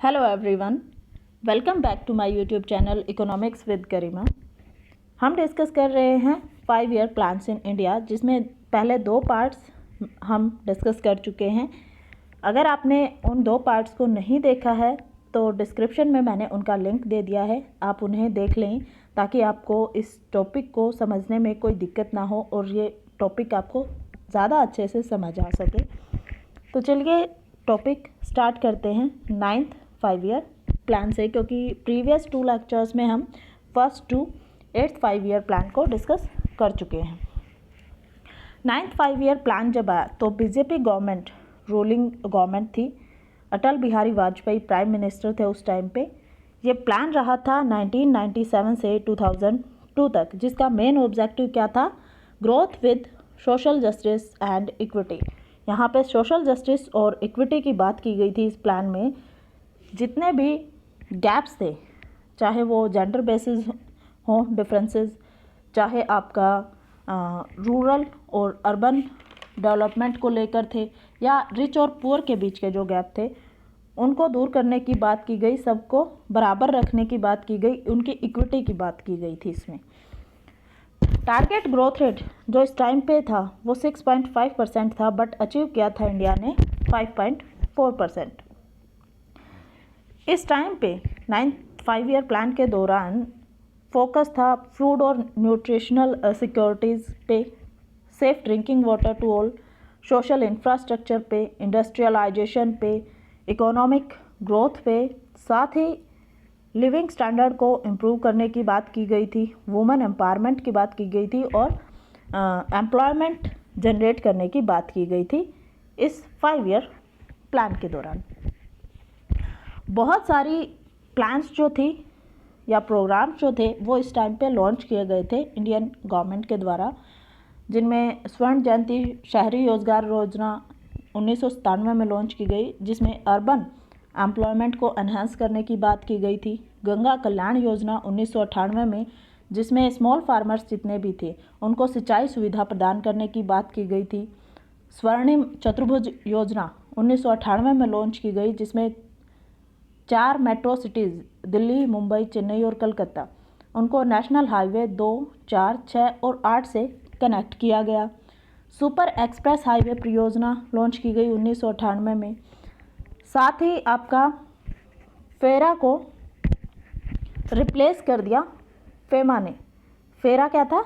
Hello everyone, welcome back to my YouTube channel economics with Garima. हम discuss कर रहे हैं 5 ईयर प्लान्स इन इंडिया, जिसमें पहले 2 पार्ट्स हम डिस्कस कर चुके हैं। अगर आपने उन 2 पार्ट्स को नहीं देखा है तो डिस्क्रिप्शन में मैंने उनका लिंक दे दिया है, आप उन्हें देख लें ताकि आपको इस टॉपिक को समझने में कोई दिक्कत ना हो और ये टॉपिक आपको ज़्यादा अच्छे से समझ आ सके। तो चलिए टॉपिक स्टार्ट करते हैं 9th 5 ईयर प्लान से, क्योंकि प्रीवियस 2 लेक्चर्स में हम first to 8th 5 year plan को डिस्कस कर चुके हैं। 9th 5 ईयर प्लान जब आया तो बीजेपी गवर्नमेंट रूलिंग गवर्नमेंट थी, अटल बिहारी वाजपेयी प्राइम मिनिस्टर थे उस टाइम पे। ये प्लान रहा था 1997 से 2002 तक, जिसका मेन ऑब्जेक्टिव क्या था? Growth with social justice and equity. यहाँ पे सोशल जस्टिस और इक्विटी की बात की गई थी इस प्लान में। जितने भी गैप्स थे, चाहे वो जेंडर बेसिस हों डिफरेंसेस, चाहे आपका रूरल और अर्बन डेवलपमेंट को लेकर थे, या रिच और पुअर के बीच के जो गैप थे उनको दूर करने की बात की गई, सबको बराबर रखने की बात की गई, उनकी इक्विटी की बात की गई थी इसमें। टारगेट ग्रोथ रेट जो इस टाइम पे था वो 6.5% था, बट अचीव किया था इंडिया ने 5.4%। इस टाइम पे 9th 5 ईयर प्लान के दौरान फोकस था फूड और न्यूट्रिशनल सिक्योरिटीज़ पे, safe drinking water to all, social infrastructure पे, इंडस्ट्रियलाइजेशन पे, इकोनॉमिक ग्रोथ पे, साथ ही लिविंग स्टैंडर्ड को इम्प्रूव करने की बात की गई थी, वुमेन एम्पावरमेंट की बात की गई थी और एम्प्लॉयमेंट जनरेट करने की बात की गई थी इस 5 ईयर प्लान के दौरान। बहुत सारी प्लान्स जो थी या प्रोग्राम्स जो थे वो इस टाइम पे लॉन्च किए गए थे इंडियन गवर्नमेंट के द्वारा, जिनमें स्वर्ण जयंती शहरी रोजगार योजना 1997 में लॉन्च की गई, जिसमें अर्बन एम्प्लॉयमेंट को एनहांस करने की बात की गई थी। गंगा कल्याण योजना 1998 में, जिसमें स्मॉल फार्मर्स जितने भी थे उनको सिंचाई सुविधा प्रदान करने की बात की गई थी। स्वर्णिम चतुर्भुज योजना 1998 में लॉन्च की गई, जिसमें 4 मेट्रो सिटीज़ दिल्ली, मुंबई, चेन्नई और कलकत्ता, उनको नेशनल हाईवे 2, 4, 6 और 8 से कनेक्ट किया गया। सुपर एक्सप्रेस हाईवे परियोजना लॉन्च की गई 1998 में। साथ ही आपका फेरा को रिप्लेस कर दिया फेमा ने। फेरा क्या था?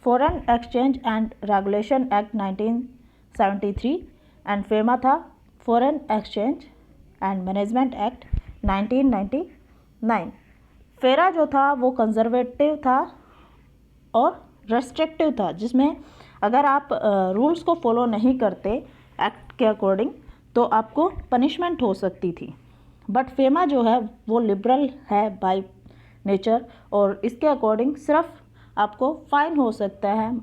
Foreign exchange and regulation act 1973 and FEMA था foreign exchange and management act 1999। FERA जो था वो कंजर्वेटिव था और रेस्ट्रिक्टिव था, जिसमें अगर आप रूल्स को फॉलो नहीं करते एक्ट के अकॉर्डिंग तो आपको पनिशमेंट हो सकती थी। बट फेमा जो है वो लिबरल है बाय नेचर और इसके अकॉर्डिंग सिर्फ आपको फाइन हो सकता है,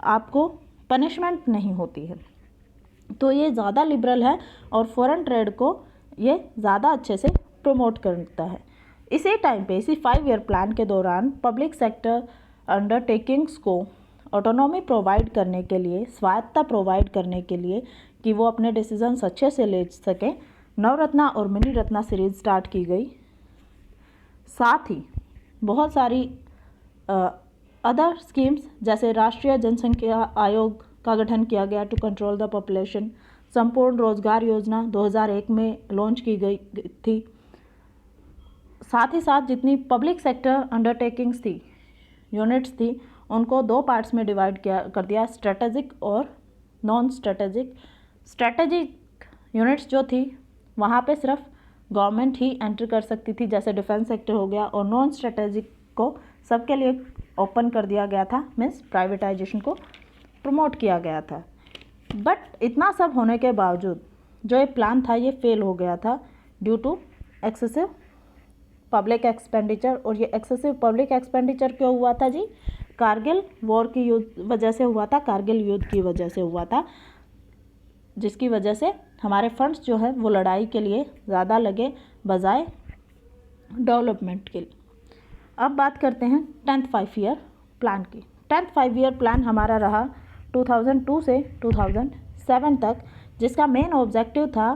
आपको पनिशमेंट नहीं होती है। तो ये ज़्यादा लिबरल है और फॉरेन ट्रेड को ये ज़्यादा अच्छे से प्रमोट करता है। इसी टाइम पे, इसी 5 ईयर प्लान के दौरान पब्लिक सेक्टर अंडरटेकिंग्स को ऑटोनॉमी प्रोवाइड करने के लिए, स्वायत्तता प्रोवाइड करने के लिए कि वो अपने डिसीजंस अच्छे से ले सकें, नवरत्ना और मिनी रत्ना सीरीज स्टार्ट की गई। साथ ही बहुत सारी अदर स्कीम्स जैसे राष्ट्रीय जनसंख्या आयोग का गठन किया गया टू कंट्रोल द पॉपुलेशन। संपूर्ण रोजगार योजना 2001 में लॉन्च की गई थी। साथ ही साथ जितनी पब्लिक सेक्टर अंडरटेकिंग्स थी, यूनिट्स थी, उनको 2 पार्ट्स में डिवाइड कर दिया, स्ट्रेटेजिक और नॉन स्ट्रेटेजिक। स्ट्रेटेजिक यूनिट्स जो थी वहाँ पे सिर्फ गवर्नमेंट ही एंटर कर सकती थी, जैसे डिफेंस सेक्टर हो गया, और नॉन स्ट्रेटेजिक को सबके लिए ओपन कर दिया गया था, मीन्स प्राइवेटाइजेशन को प्रमोट किया गया था। बट इतना सब होने के बावजूद जो ये प्लान था ये फेल हो गया था due to excessive public expenditure. और ये एक्सेसिव पब्लिक एक्सपेंडिचर क्यों हुआ था जी? कारगिल वॉर की वजह से हुआ था, कारगिल युद्ध की वजह से हुआ था, जिसकी वजह से हमारे फंड्स जो है वो लड़ाई के लिए ज़्यादा लगे बजाय डेवलपमेंट के लिए। अब बात करते हैं 10th 5 ईयर प्लान की। 10th 5 ईयर प्लान हमारा रहा 2002 से 2007 तक, जिसका मेन ऑब्जेक्टिव था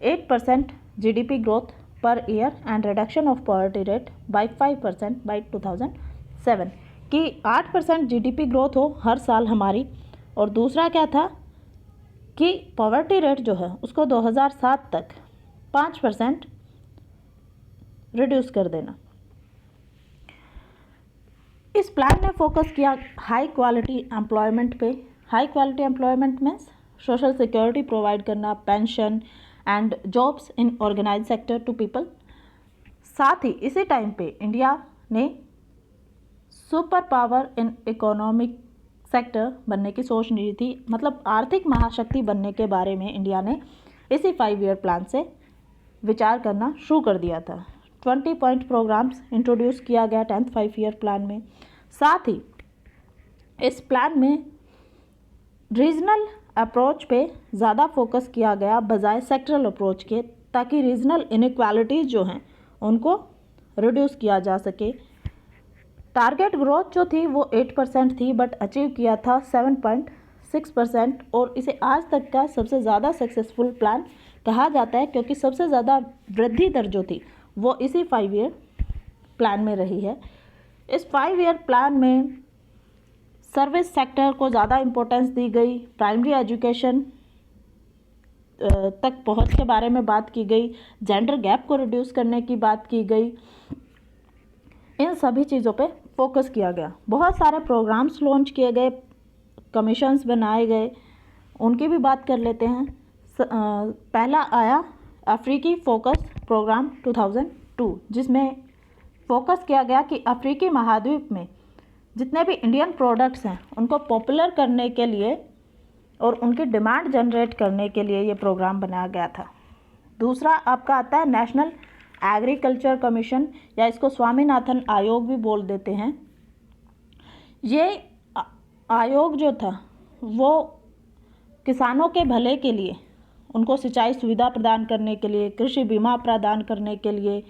8% GDP growth per year and reduction of poverty rate by 5% by 2007 कि 8% GDP ग्रोथ हो हर साल हमारी। और दूसरा क्या था कि पॉवर्टी रेट जो है उसको 2007 तक 5% रिड्यूस कर देना। इस प्लान ने फोकस किया हाई क्वालिटी एम्प्लॉयमेंट पे। High quality employment means social security provide करना, pension and jobs in organised sector to people. साथ ही इसी टाइम पे इंडिया ने super power in economic sector बनने की सोच ली थी, मतलब आर्थिक महाशक्ति बनने के बारे में इंडिया ने इसी 5 ईयर प्लान से विचार करना शुरू कर दिया था। 20 पॉइंट प्रोग्राम्स इंट्रोड्यूस किया गया 10th 5 ईयर प्लान में। साथ ही इस प्लान में रीजनल अप्रोच पे ज़्यादा फोकस किया गया बजाय सेक्टरल अप्रोच के, ताकि रीजनल इनइक्वालिटीज़ जो हैं उनको रिड्यूस किया जा सके। टारगेट ग्रोथ जो थी वो 8% थी, बट अचीव किया था 7.6%, और इसे आज तक का सबसे ज़्यादा सक्सेसफुल प्लान कहा जाता है, क्योंकि सबसे ज़्यादा वृद्धि दर जो थी वो इसी 5 ईयर प्लान में रही है। इस 5 ईयर प्लान में सर्विस सेक्टर को ज़्यादा इम्पोर्टेंस दी गई, प्राइमरी एजुकेशन तक पहुंच के बारे में बात की गई, जेंडर गैप को रिड्यूस करने की बात की गई। इन सभी चीज़ों पे फोकस किया गया। बहुत सारे प्रोग्राम्स लॉन्च किए गए, कमीशंस बनाए गए, उनकी भी बात कर लेते हैं। पहला आया अफ्रीकी फोकस प्रोग्राम 2002, जिसमें फोकस किया गया कि अफ्रीकी महाद्वीप में जितने भी इंडियन प्रोडक्ट्स हैं उनको पॉपुलर करने के लिए और उनकी डिमांड जनरेट करने के लिए ये प्रोग्राम बनाया गया था। दूसरा आपका आता है नेशनल एग्रीकल्चर कमीशन, या इसको स्वामीनाथन आयोग भी बोल देते हैं। ये आयोग जो था वो किसानों के भले के लिए, उनको सिंचाई सुविधा प्रदान करने के लिए, कृषि बीमा प्रदान करने के लिए,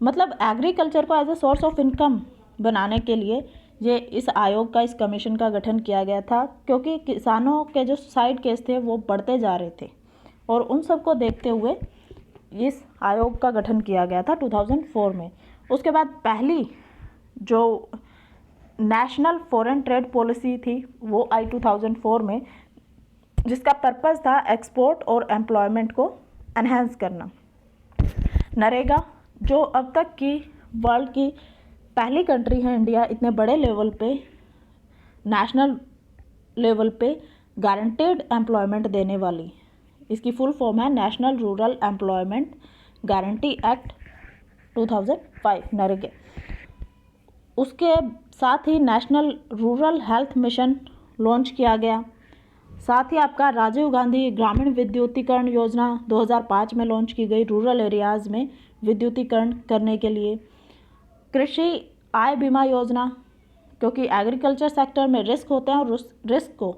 मतलब एग्रीकल्चर को as a source of income बनाने के लिए ये इस आयोग का, इस कमीशन का गठन किया गया था, क्योंकि किसानों के जो सुसाइड केस थे वो बढ़ते जा रहे थे, और उन सबको देखते हुए इस आयोग का गठन किया गया था 2004 में। उसके बाद पहली जो नेशनल फॉरेन ट्रेड पॉलिसी थी वो आई 2004 में, जिसका पर्पस था एक्सपोर्ट और एम्प्लॉयमेंट को एनहेंस करना। नरेगा, जो अब तक की वर्ल्ड की पहली कंट्री है इंडिया इतने बड़े लेवल पे, नेशनल लेवल पे गारंटेड एम्प्लॉयमेंट देने वाली, इसकी फुल फॉर्म है national rural employment guarantee act 2005 NREGA. उसके साथ ही national rural health mission launch किया गया। साथ ही आपका राजीव गांधी ग्रामीण विद्युतीकरण योजना 2005 में लॉन्च की गई, रूरल एरियाज़ में विद्युतीकरण करने के लिए। कृषि आय बीमा योजना, क्योंकि एग्रीकल्चर सेक्टर में रिस्क होते हैं और उस रिस्क को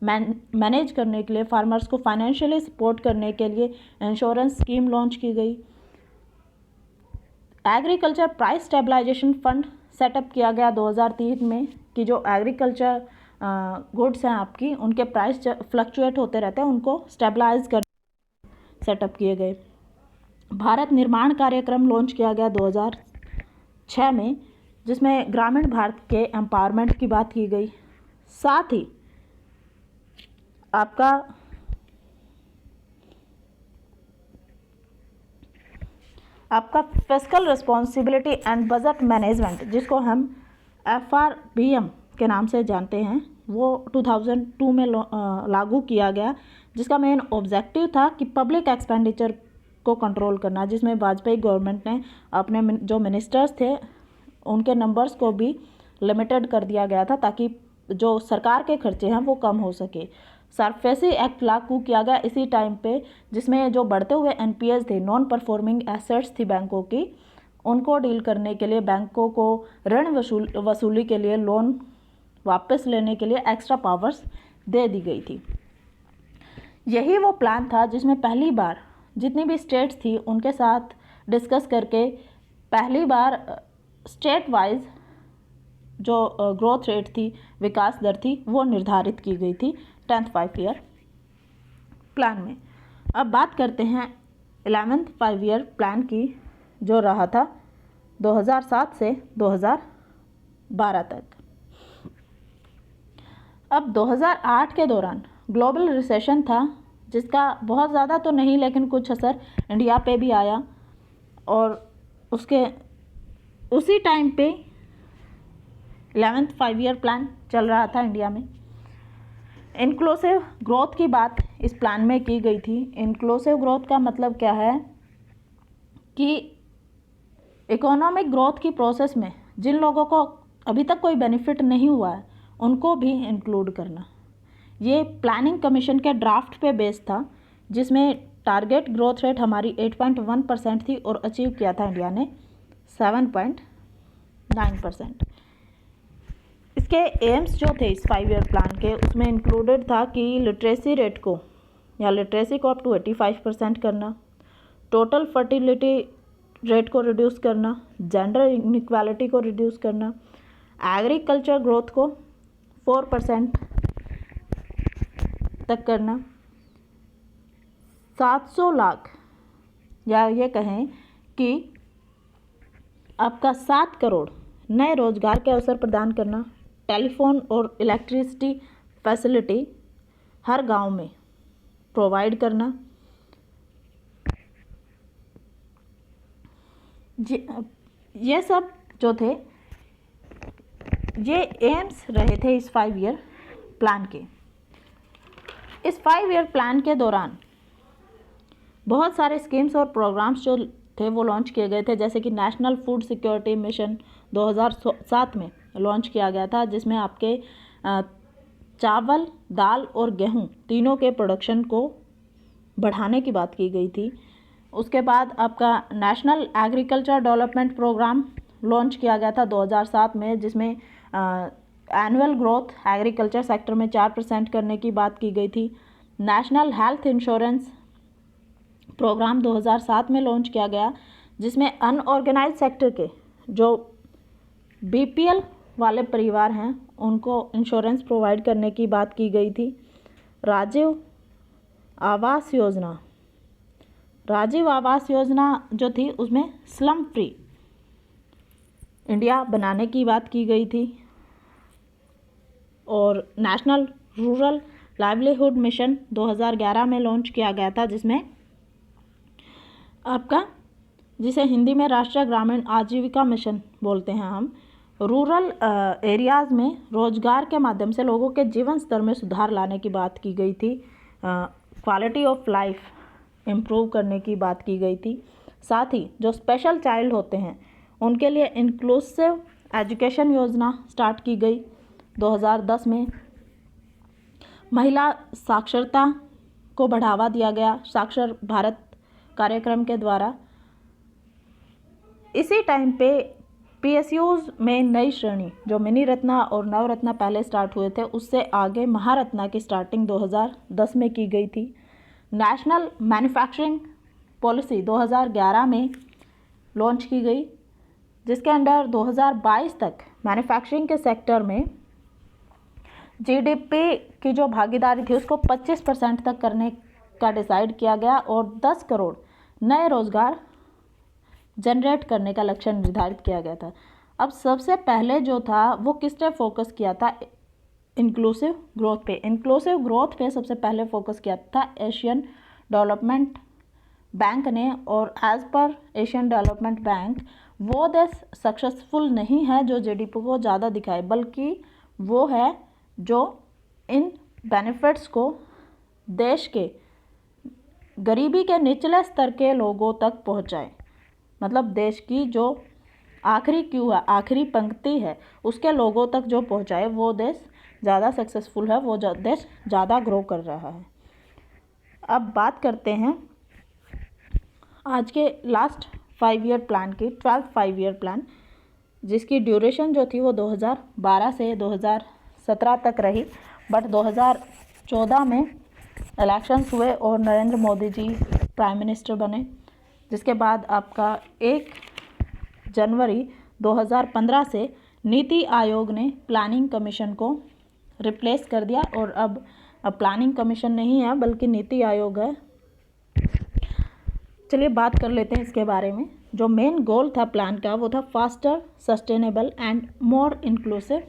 मैनेज करने के लिए, फार्मर्स को फाइनेंशियली सपोर्ट करने के लिए इंश्योरेंस स्कीम लॉन्च की गई। Agriculture price stabilisation fund setup किया गया 2003 में, कि जो एग्रीकल्चर गुड्स हैं आपकी, उनके प्राइस फ्लक्चुएट होते रहते हैं, उनको स्टेबलाइज कर सेटअप किए गए। भारत निर्माण कार्यक्रम लॉन्च किया गया 2006 में, जिसमें ग्रामीण भारत के एम्पावरमेंट की बात की गई। साथ ही आपका fiscal responsibility and budget management, जिसको हम FRBM के नाम से जानते हैं, वो 2002 में लागू किया गया, जिसका मेन ऑब्जेक्टिव था कि पब्लिक एक्सपेंडिचर को कंट्रोल करना, जिसमें वाजपेयी गवर्नमेंट ने अपने जो मिनिस्टर्स थे उनके नंबर्स को भी लिमिटेड कर दिया गया था, ताकि जो सरकार के खर्चे हैं वो कम हो सके। सरफेसी एक्ट लागू किया गया इसी टाइम पे, जिसमें जो बढ़ते हुए NPAs थे, नॉन परफॉर्मिंग एसेट्स थी बैंकों की, उनको डील करने के लिए, बैंकों को ऋण वसूली के लिए, लोन वापस लेने के लिए एक्स्ट्रा पावर्स दे दी गई थी। यही वो प्लान था जिसमें पहली बार जितनी भी स्टेट्स थी उनके साथ डिस्कस करके पहली बार स्टेट वाइज जो ग्रोथ रेट थी, विकास दर थी, वो निर्धारित की गई थी 10th 5 ईयर प्लान में। अब बात करते हैं 11th 5 ईयर प्लान की, जो रहा था 2007 से 2012 तक। अब 2008 के दौरान ग्लोबल रिसेशन था, जिसका बहुत ज़्यादा तो नहीं लेकिन कुछ असर इंडिया पे भी आया, और उसके उसी टाइम पे 11th 5 ईयर प्लान चल रहा था इंडिया में। इंक्लूसिव ग्रोथ की बात इस प्लान में की गई थी। इंक्लूसिव ग्रोथ का मतलब क्या है कि इकोनॉमिक ग्रोथ की प्रोसेस में जिन लोगों को अभी तक कोई बेनिफिट नहीं हुआ है उनको भी इंक्लूड करना। ये प्लानिंग कमीशन के ड्राफ्ट पे बेस था, जिसमें टारगेट ग्रोथ रेट हमारी 8.1% थी और अचीव किया था इंडिया ने 7.9%। इसके एम्स जो थे इस 5 ईयर प्लान के, उसमें इंक्लूडेड था कि लिटरेसी रेट को या लिटरेसी को अप टू 85% करना, टोटल फर्टिलिटी रेट को रिड्यूस करना, जेंडर इनइक्वालिटी को रिड्यूस करना, एग्रीकल्चर ग्रोथ को 4% तक करना, 700 लाख या ये कहें कि आपका 7 करोड़ नए रोजगार के अवसर प्रदान करना, टेलीफोन और इलेक्ट्रिसिटी फैसिलिटी हर गांव में प्रोवाइड करना। ये सब जो थे ये एम्स रहे थे इस 5 ईयर प्लान के। इस 5 ईयर प्लान के दौरान बहुत सारे स्कीम्स और प्रोग्राम्स जो थे वो लॉन्च किए गए थे, जैसे कि नेशनल फूड सिक्योरिटी मिशन 2007 में लॉन्च किया गया था, जिसमें आपके चावल, दाल और गेहूं तीनों के प्रोडक्शन को बढ़ाने की बात की गई थी। उसके बाद आपका national agriculture development programme launch किया गया था 2007 में, जिसमें एनुअल ग्रोथ एग्रीकल्चर सेक्टर में 4% करने की बात की गई थी। नेशनल हेल्थ इंश्योरेंस प्रोग्राम 2007 में लॉन्च किया गया, जिसमें अनऑर्गेनाइज सेक्टर के जो बीपीएल वाले परिवार हैं उनको इंश्योरेंस प्रोवाइड करने की बात की गई थी। राजीव आवास योजना जो थी उसमें स्लम फ्री इंडिया बनाने की बात की गई थी। और नेशनल रूरल लाइवलीहुड मिशन 2011 में लॉन्च किया गया था, जिसमें आपका जिसे हिंदी में राष्ट्रीय ग्रामीण आजीविका मिशन बोलते हैं हम, रूरल एरियाज़ में रोजगार के माध्यम से लोगों के जीवन स्तर में सुधार लाने की बात की गई थी, क्वालिटी ऑफ लाइफ इम्प्रूव करने की बात की गई थी। साथ ही जो स्पेशल चाइल्ड होते हैं उनके लिए इंक्लूसिव एजुकेशन योजना स्टार्ट की गई 2010 में। महिला साक्षरता को बढ़ावा दिया गया साक्षर भारत कार्यक्रम के द्वारा। इसी टाइम पे पीएसयूज़ में नई श्रेणी जो मिनी रत्ना और नवरत्ना पहले स्टार्ट हुए थे, उससे आगे महारत्ना की स्टार्टिंग 2010 में की गई थी। नेशनल मैन्युफैक्चरिंग पॉलिसी 2011 में लॉन्च की गई, जिसके अंडर 2022 तक मैन्युफैक्चरिंग के सेक्टर में जीडीपी की जो भागीदारी थी उसको 25% तक करने का डिसाइड किया गया और 10 करोड़ नए रोजगार जनरेट करने का लक्ष्य निर्धारित किया गया था। अब सबसे पहले जो था वो किस पे फोकस किया था? इंक्लूसिव ग्रोथ पे। इंक्लूसिव ग्रोथ पे सबसे पहले फोकस किया था एशियन डेवलपमेंट बैंक ने, और as per Asian development bank वो देश सक्सेसफुल नहीं है जो जीडीपी को ज़्यादा दिखाए, बल्कि वो है जो इन बेनिफिट्स को देश के गरीबी के निचले स्तर के लोगों तक पहुंचाए। मतलब देश की जो आखिरी क्यू है, आखिरी पंक्ति है, उसके लोगों तक जो पहुंचाए वो देश ज़्यादा सक्सेसफुल है, वो देश ज़्यादा ग्रो कर रहा है। अब बात करते हैं आज के लास्ट 5 ईयर प्लान की, 12th 5 ईयर प्लान, जिसकी ड्यूरेशन जो थी वो 2012 से 2017 तक रही। बट 2014 में इलेक्शंस हुए और नरेंद्र मोदी जी प्राइम मिनिस्टर बने, जिसके बाद आपका 1 जनवरी 2015 से नीति आयोग ने प्लानिंग कमीशन को रिप्लेस कर दिया और अब प्लानिंग कमीशन नहीं है बल्कि नीति आयोग है। चलिए बात कर लेते हैं इसके बारे में। जो मेन गोल था प्लान का वो था faster, sustainable and more inclusive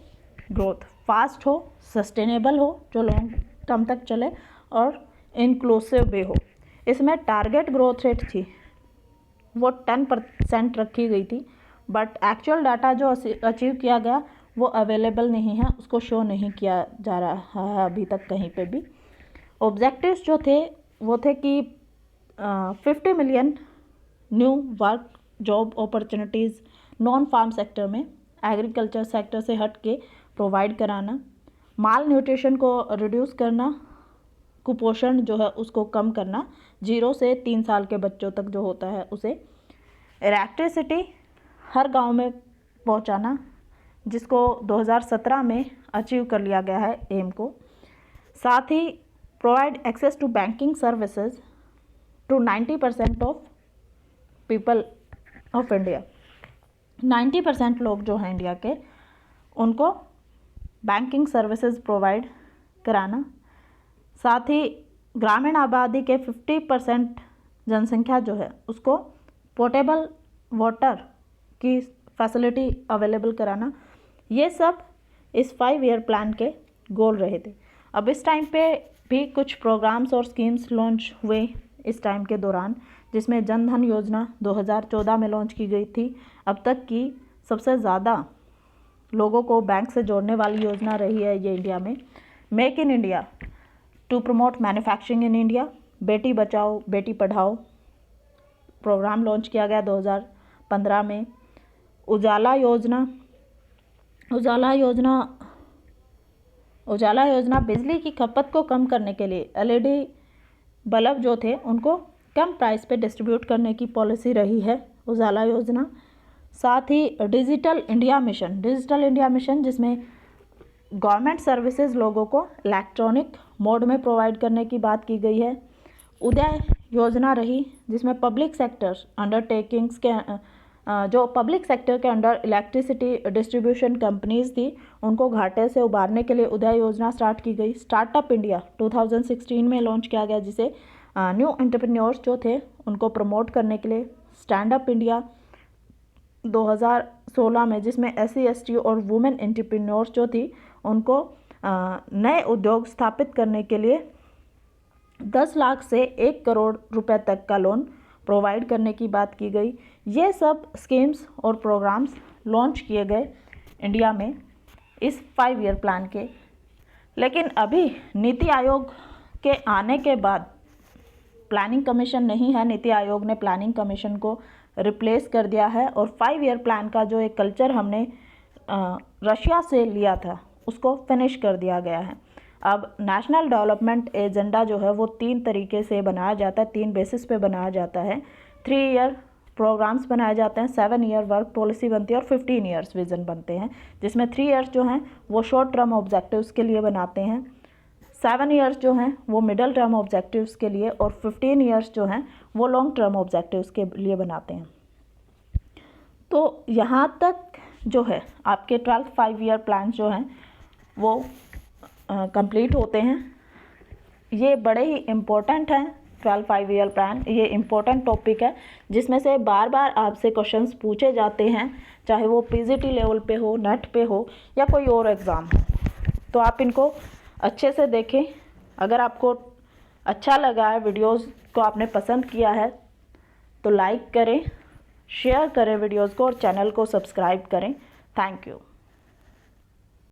growth. Fast हो, सस्टेनेबल हो, जो लॉन्ग टर्म तक चले, और इंक्लूसिव भी हो। इसमें टारगेट ग्रोथ रेट थी वो 10% रखी गई थी, बट एक्चुअल डाटा जो अचीव किया गया वो अवेलेबल नहीं है, उसको शो नहीं किया जा रहा है अभी तक कहीं पे भी। ऑब्जेक्टिव्स जो थे वो थे कि 50 million new work job opportunities non farm sector में, एग्रीकल्चर सेक्टर से हट के प्रोवाइड कराना, माल न्यूट्रिशन को रिड्यूस करना, कुपोषण जो है उसको कम करना, 0 से 3 साल के बच्चों तक जो होता है उसे, इलेक्ट्रिसिटी हर गांव में पहुंचाना, जिसको 2017 में अचीव कर लिया गया है एम को। साथ ही provide access to banking services to 90% of people of India. 90% लोग जो हैं इंडिया के, उनको बैंकिंग सर्विसेज प्रोवाइड कराना। साथ ही ग्रामीण आबादी के 50% जनसंख्या जो है उसको पोर्टेबल वाटर की फैसिलिटी अवेलेबल कराना। ये सब इस 5 ईयर प्लान के गोल रहे थे। अब इस टाइम पे भी कुछ प्रोग्राम्स और स्कीम्स लॉन्च हुए इस टाइम के दौरान, जिसमें जन धन योजना 2014 में लॉन्च की गई थी। अब तक की सबसे ज़्यादा लोगों को बैंक से जोड़ने वाली योजना रही है ये इंडिया में। Make in India to promote manufacturing in India, बेटी बचाओ बेटी पढ़ाओ प्रोग्राम लॉन्च किया गया 2015 में। उजाला योजना बिजली की खपत को कम करने के लिए एलईडी बल्ब जो थे उनको कम प्राइस पे डिस्ट्रीब्यूट करने की पॉलिसी रही है उजाला योजना। साथ ही डिजिटल इंडिया मिशन जिसमें गवर्नमेंट सर्विसेज लोगों को इलेक्ट्रॉनिक मोड में प्रोवाइड करने की बात की गई है। उदय योजना रही, जिसमें पब्लिक सेक्टर अंडरटेकिंग्स के जो पब्लिक सेक्टर के अंडर इलेक्ट्रिसिटी डिस्ट्रीब्यूशन कंपनीज थी उनको घाटे से उबारने के लिए उदय योजना स्टार्ट की गई। स्टार्टअप इंडिया 2016 में लॉन्च किया गया, जिसे न्यू एंटरप्रेन्योर्स जो थे उनको प्रमोट करने के लिए। स्टैंड अप इंडिया 2016 में, जिसमें SC ST और वुमेन एंटरप्रेन्योर्स जो थी उनको नए उद्योग स्थापित करने के लिए 10 लाख से 1 करोड़ रुपए तक का लोन प्रोवाइड करने की बात की गई। ये सब स्कीम्स और प्रोग्राम्स लॉन्च किए गए इंडिया में इस 5 ईयर प्लान के। लेकिन अभी नीति आयोग के आने के बाद प्लानिंग कमीशन नहीं है, नीति आयोग ने प्लानिंग कमीशन को रिप्लेस कर दिया है, और 5 ईयर प्लान का जो एक कल्चर हमने रशिया से लिया था उसको फिनिश कर दिया गया है। अब नेशनल डेवलपमेंट एजेंडा जो है वो 3 तरीके से बनाया जाता है, 3 बेसिस पे बनाया जाता है। 3 ईयर प्रोग्राम्स बनाए जाते हैं, 7 ईयर वर्क पॉलिसी बनती है और 15 ईयर्स विजन बनते हैं, जिसमें 3 ईयर्स जो हैं वो शॉर्ट टर्म ऑब्जेक्टिव्स के लिए बनाते हैं, 7 ईयर्स जो हैं वो मिडल टर्म ऑब्जेक्टिव्स के लिए, और 15 ईयर्स जो हैं वो लॉन्ग टर्म ऑब्जेक्टिव्स के लिए बनाते हैं। तो यहाँ तक जो है आपके 12th 5 ईयर प्लान जो हैं वो कंप्लीट होते हैं। ये बड़े ही इम्पोर्टेंट हैं 12 5 ईयर प्लान। ये इम्पोर्टेंट टॉपिक है जिसमें से बार बार आपसे क्वेश्चंस पूछे जाते हैं, चाहे वो PGT लेवल पे हो, नेट पे हो या कोई और एग्ज़ाम हो। तो आप इनको अच्छे से देखें। अगर आपको अच्छा लगा है, वीडियोस को आपने पसंद किया है, तो लाइक करें, शेयर करें वीडियोस को और चैनल को सब्सक्राइब करें। Thank you.